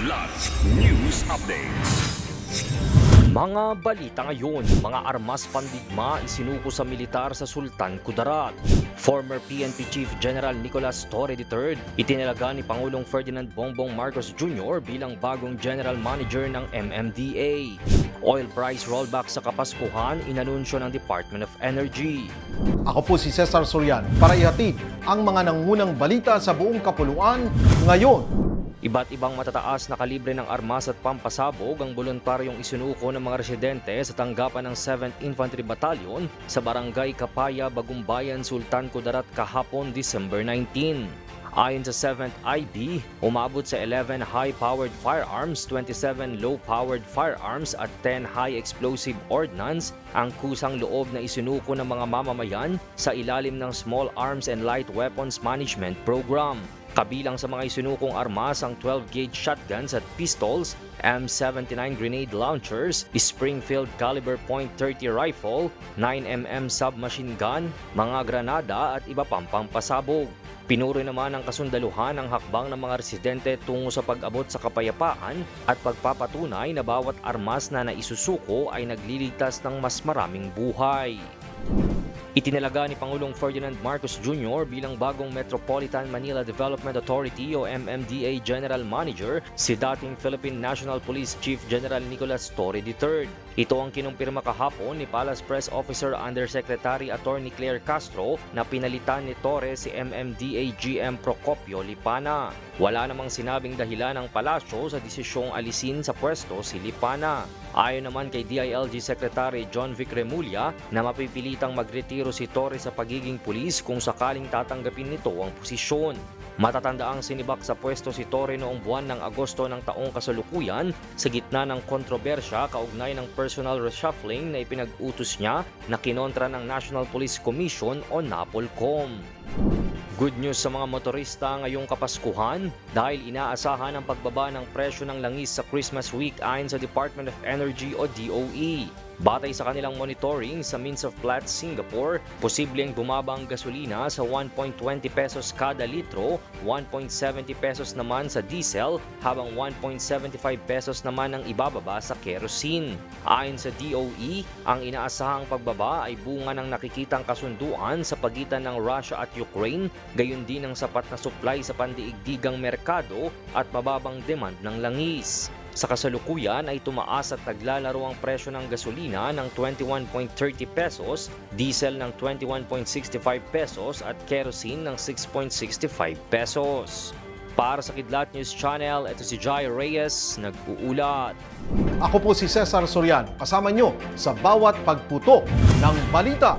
Kidlat News Updates. Mga balita ngayon, mga armas pandigma isinuko sa militar sa Sultan Kudarat. Former PNP Chief General Nicolas Torre III itinalaga ni Pangulong Ferdinand Bongbong Marcos Jr. bilang bagong General Manager ng MMDA. Oil price rollback sa Kapaskuhan, inanunsyo ng Department of Energy. Ako po si Cesar Sorian para ihatid ang mga nangunang balita sa buong kapuluan ngayon. Iba't ibang matataas na kalibre ng armas at pampasabog ang voluntaryong isinuko ng mga residente sa tanggapan ng 7th Infantry Battalion sa Barangay Kapaya, Bagumbayan, Sultan Kudarat kahapon December 19. Ayon sa 7th IB, umabot sa 11 high-powered firearms, 27 low-powered firearms at 10 high-explosive ordnance ang kusang loob na isinuko ng mga mamamayan sa ilalim ng Small Arms and Light Weapons Management Program. Kabilang sa mga isinukong armas ang 12-gauge shotguns at pistols, M79 grenade launchers, Springfield caliber .30 rifle, 9mm submachine gun, mga granada at iba pang pampasabog. Pinuri naman ng kasundaluhan ang hakbang ng mga residente tungo sa pag-abot sa kapayapaan at pagpapatunay na bawat armas na naisusuko ay nagliligtas ng mas maraming buhay. Itinalaga ni Pangulong Ferdinand Marcos Jr. bilang bagong Metropolitan Manila Development Authority o MMDA General Manager si dating Philippine National Police Chief General Nicolas Torre III. Ito ang kinumpirma kahapon ni Palace Press Officer Undersecretary Attorney Claire Castro na pinalitan ni Torre si MMDA GM Procopio Lipana. Wala namang sinabing dahilan ng palasyo sa desisyong alisin sa pwesto si Lipana. Ayon naman kay DILG Secretary John Vic Remulla na mapipilitang magretiro si Torre sa pagiging pulis kung sakaling tatanggapin nito ang posisyon. Matatandaang sinibak sa pwesto si Torre noong buwan ng Agosto ng taong kasalukuyan sa gitna ng kontrobersya kaugnay ng personal reshuffling na ipinag-utos niya na kinontra ng National Police Commission o NAPOLCOM. Good news sa mga motorista ngayong Kapaskuhan dahil inaasahan ang pagbaba ng presyo ng langis sa Christmas week ayon sa Department of Energy o DOE. Batay sa kanilang monitoring sa Means of Platts Singapore, posibleng bumaba ang gasolina sa 1.20 pesos kada litro, 1.70 pesos naman sa diesel, habang 1.75 pesos naman ang ibababa sa kerosene. Ayon sa DOE, ang inaasahang pagbaba ay bunga ng nakikitang kasunduan sa pagitan ng Russia at Ukraine, gayon din ang sapat na supply sa pandiigdigang merkado at mababang demand ng langis. Sa kasalukuyan ay tumaas at naglalaro ang presyo ng gasolina ng 21.30 pesos, diesel ng 21.65 pesos at kerosene ng 6.65 pesos. Para sa Kidlat News Channel, ito si Jai Reyes, nag-uulat. Ako po si Cesar Sorian, kasama nyo sa bawat pagputo ng balita.